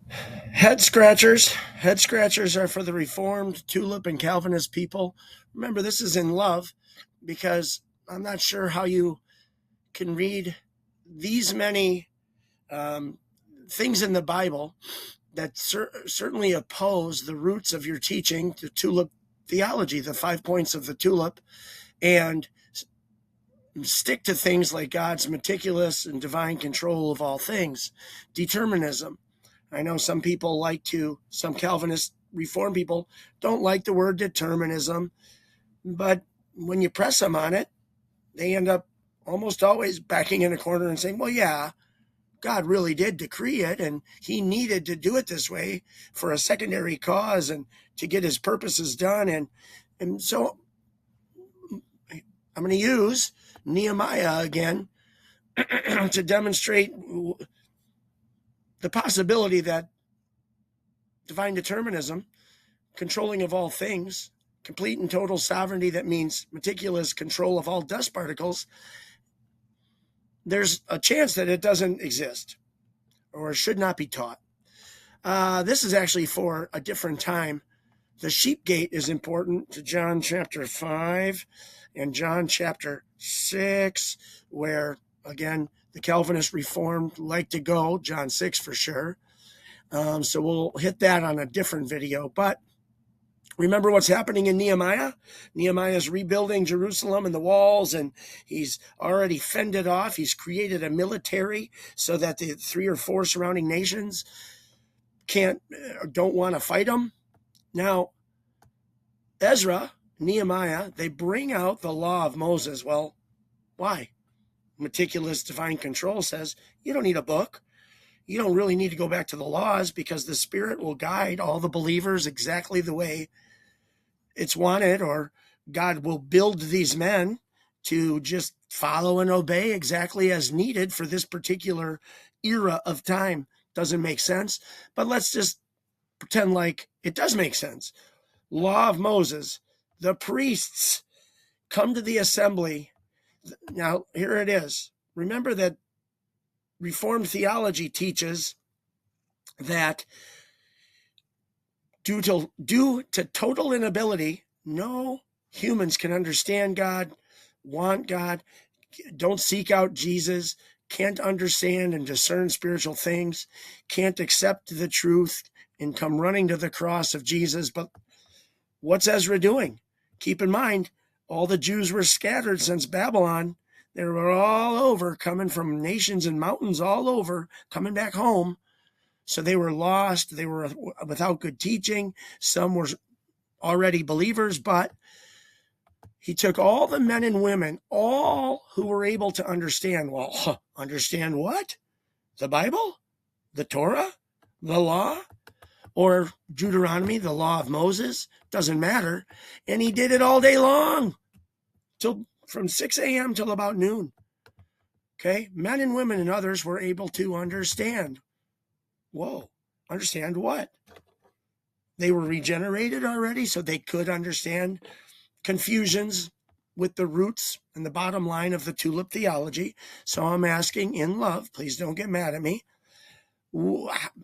Head scratchers. Head scratchers are for the Reformed, TULIP, and Calvinist people. Remember, this is in love because I'm not sure how you can read these many um, things in the Bible that certainly oppose the roots of your teaching, the TULIP theology, the 5 points of the TULIP, and stick to things like God's meticulous and divine control of all things, determinism. I know some people some Calvinist Reform people don't like the word determinism, but when you press them on it, they end up almost always backing in a corner and saying, well, yeah, God really did decree it, and he needed to do it this way for a secondary cause and to get his purposes done. And so I'm going to use Nehemiah again to demonstrate the possibility that divine determinism, controlling of all things, complete and total sovereignty, that means meticulous control of all dust particles, there's a chance that it doesn't exist or should not be taught. This is actually for a different time. The sheep gate is important to John chapter 5 and John chapter 6, where, again, the Calvinist Reformed like to go, John 6 for sure. So we'll hit that on a different video. But remember what's happening in Nehemiah? Nehemiah is rebuilding Jerusalem and the walls, and he's already fended off. He's created a military so that the 3 or 4 surrounding nations don't want to fight him. Now, Ezra, Nehemiah, they bring out the law of Moses. Well, why? Meticulous divine control says you don't need a book. You don't really need to go back to the laws because the Spirit will guide all the believers exactly the way it's wanted, or God will build these men to just follow and obey exactly as needed for this particular era of time. Doesn't make sense, but let's just pretend like it does make sense. Law of Moses, the priests come to the assembly. Now, here it is. Remember that Reformed theology teaches that due to total inability, no humans can understand God, want God, don't seek out Jesus, can't understand and discern spiritual things, can't accept the truth and come running to the cross of Jesus. But what's Ezra doing? Keep in mind, all the Jews were scattered since Babylon. They were all over, coming from nations and mountains all over, coming back home. So they were lost. They were without good teaching. Some were already believers, but he took all the men and women, all who were able to understand. Well, understand what? The Bible? The Torah? The law? Or Deuteronomy, the law of Moses? Doesn't matter. And he did it all day long, from 6 a.m. till about noon. Okay? Men and women and others were able to understand. Whoa, understand what? They were regenerated already, so they could understand confusions with the roots and the bottom line of the TULIP theology. So I'm asking in love, please don't get mad at me,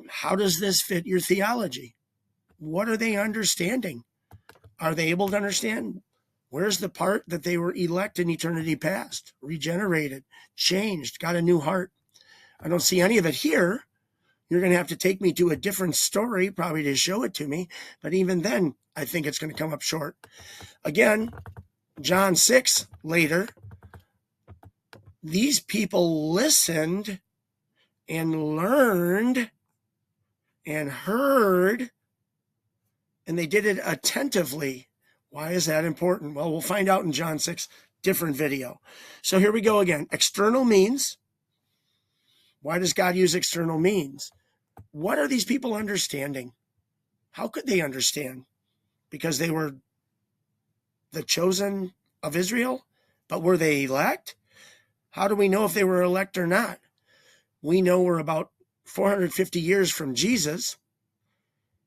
how does this fit your theology? What are they understanding? Are they able to understand? Where's the part that they were elect in eternity past, regenerated, changed, got a new heart? I don't see any of it here. You're going to have to take me to a different story probably to show it to me. But even then, I think it's going to come up short. Again, John 6 later, these people listened and learned and heard, and they did it attentively. Why is that important? Well, we'll find out in John 6, different video. So here we go again. External means. Why does God use external means? What are these people understanding? How could they understand? Because they were the chosen of Israel? But were they elect? How do we know if they were elect or not? We know we're about 450 years from Jesus,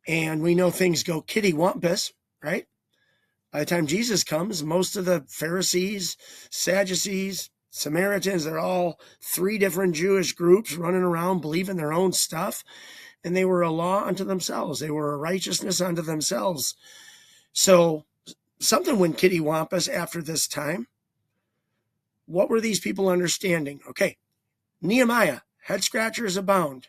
and we know things go kitty-wampus, right? By the time Jesus comes, most of the Pharisees, Sadducees, Samaritans, they're all 3 different Jewish groups running around believing their own stuff. and they were a law unto themselves. They were a righteousness unto themselves. So something went kittywampus after this time. What were these people understanding? Okay, Nehemiah, head scratchers abound.